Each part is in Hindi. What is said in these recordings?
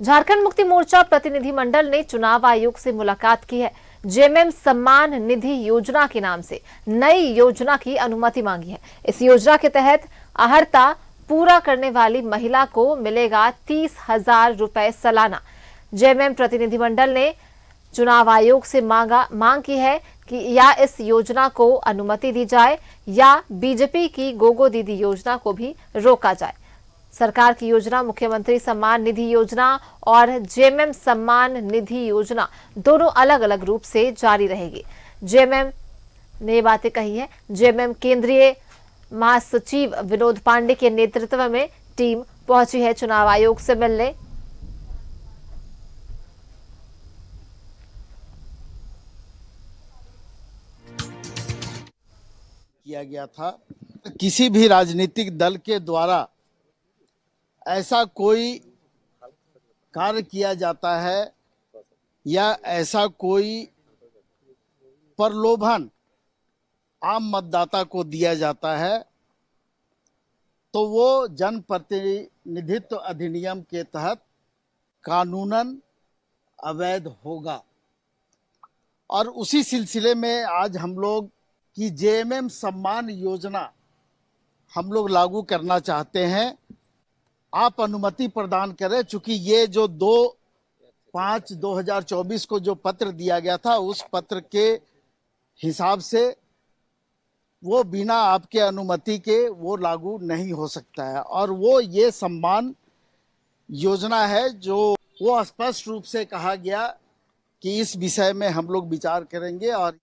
झारखंड मुक्ति मोर्चा प्रतिनिधिमंडल ने चुनाव आयोग से मुलाकात की है। जेएमएम सम्मान निधि योजना के नाम से नई योजना की अनुमति मांगी है। इस योजना के तहत अहर्ता पूरा करने वाली महिला को मिलेगा 30,000 रुपए सालाना। जेएमएम प्रतिनिधिमंडल ने चुनाव आयोग से मांग की है कि या इस योजना को अनुमति दी जाए या बीजेपी की गोगो दीदी योजना को भी रोका जाए। सरकार की योजना मुख्यमंत्री सम्मान निधि योजना और जेएमएम सम्मान निधि योजना दोनों अलग अलग रूप से जारी रहेगी। जेएमएम ने ये बातें कही है। जेएमएम केंद्रीय महासचिव विनोद पांडे के नेतृत्व में टीम पहुंची है चुनाव आयोग से मिलने। किया गया था। किसी भी राजनीतिक दल के द्वारा ऐसा कोई कार्य किया जाता है या ऐसा कोई प्रलोभन आम मतदाता को दिया जाता है तो वो जनप्रतिनिधित्व अधिनियम के तहत कानूनन अवैध होगा। और उसी सिलसिले में आज हम लोग की जेएमएम सम्मान योजना हम लोग लागू करना चाहते हैं। आप अनुमति प्रदान करें, चूंकि ये जो 2/5/2024 को जो पत्र दिया गया था उस पत्र के हिसाब से वो बिना आपके अनुमति के वो लागू नहीं हो सकता है। और वो ये सम्मान योजना है जो वो स्पष्ट रूप से कहा गया कि इस विषय में हम लोग विचार करेंगे। और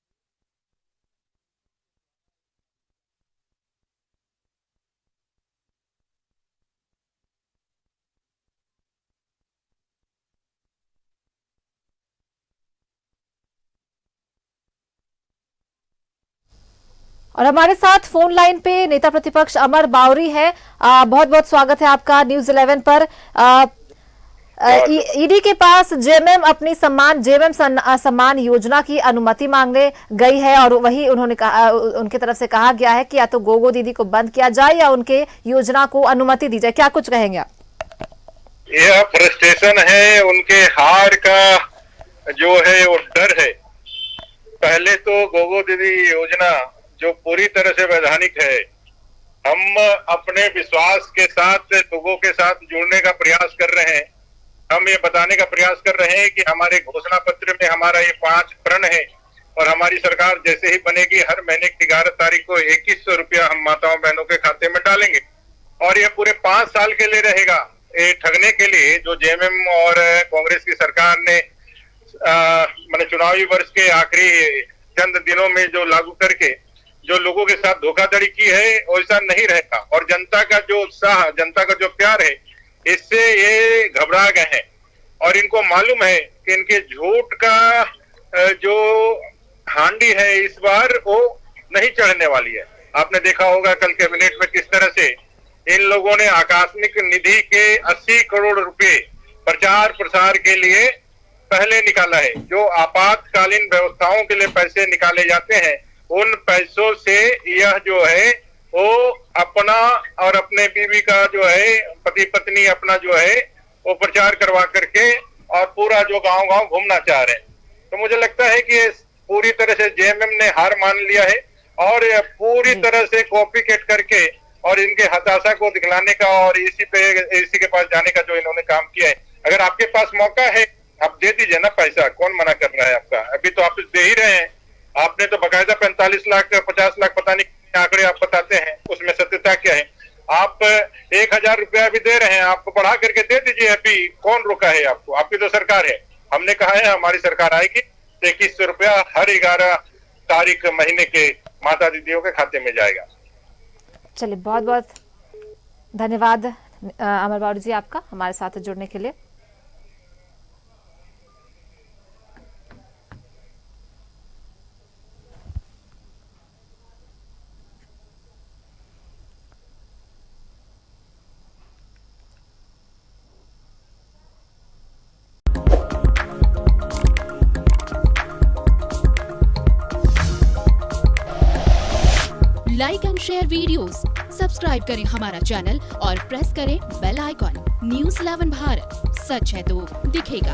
हमारे साथ फोन लाइन पे नेता प्रतिपक्ष अमर बावरी है। बहुत बहुत स्वागत है आपका न्यूज़ 11 पर। ईडी के पास जेएमएम अपनी जेएमएम सम्मान योजना की अनुमति मांगने गई है और वही उन्होंने कहा, उनके तरफ से कहा गया है कि या तो गोगो दीदी को बंद किया जाए या उनके योजना को अनुमति दी जाए। क्या कुछ कहेंगे आप? यह फ्रस्ट्रेशन है, उनके हार का जो है वो डर है। पहले तो गोगो दीदी योजना जो पूरी तरह से वैधानिक है, हम अपने विश्वास के साथ लोगों के साथ जुड़ने का प्रयास कर रहे हैं। हम ये बताने का प्रयास कर रहे हैं कि हमारे घोषणा पत्र में हमारा ये 5 प्रण है और हमारी सरकार जैसे ही बनेगी हर महीने की 11 तारीख को 2100 रुपया हम माताओं बहनों के खाते में डालेंगे और ये पूरे 5 साल के लिए रहेगा। ये ठगने के लिए जो जेएमएम और कांग्रेस की सरकार ने मैंने चुनावी वर्ष के आखिरी चंद दिनों में जो लागू करके जो लोगों के साथ धोखाधड़ी की है वैसा नहीं रहेगा। और जनता का जो उत्साह, जनता का जो प्यार है, इससे ये घबरा गए हैं और इनको मालूम है कि इनके झूठ का जो हांडी है इस बार वो नहीं चढ़ने वाली है। आपने देखा होगा कल कैबिनेट में किस तरह से इन लोगों ने आकस्मिक निधि के 80 करोड़ रुपए प्रचार प्रसार के लिए पहले निकाला है। जो आपातकालीन व्यवस्थाओं के लिए पैसे निकाले जाते हैं उन पैसों से यह जो है वो अपना और अपने बीवी का जो है पति पत्नी अपना जो है वो प्रचार करवा करके और पूरा जो गांव-गांव घूमना चाह रहे हैं। तो मुझे लगता है कि पूरी तरह से जेएमएम ने हार मान लिया है और पूरी तरह से कॉपी कैट करके और इनके हताशा को दिखलाने का और इसी के पास जाने का जो इन्होंने काम किया है। अगर आपके पास मौका है आप दे दीजिए ना पैसा, कौन मना कर रहा है आपका? अभी तो आप दे ही रहे हैं। आपने तो बकायदा 45 लाख 50 लाख पता नहीं आंकड़े आप बताते हैं, उसमें सत्यता क्या है? आप 1000 रुपया भी दे रहे हैं, आपको बढ़ा करके दे दीजिए। अभी कौन रोका है आपको? आपकी तो सरकार है। हमने कहा है हमारी सरकार आएगी 2100 रुपया हर 11 तारीख महीने के माता दीदियों के खाते में जाएगा। चलिए, बहुत बहुत धन्यवाद अमर बावरी जी आपका हमारे साथ जुड़ने के लिए। Like and share videos, subscribe करें हमारा चैनल और प्रेस करें बेल आइकॉन। न्यूज़ 11 भारत, सच है तो दिखेगा।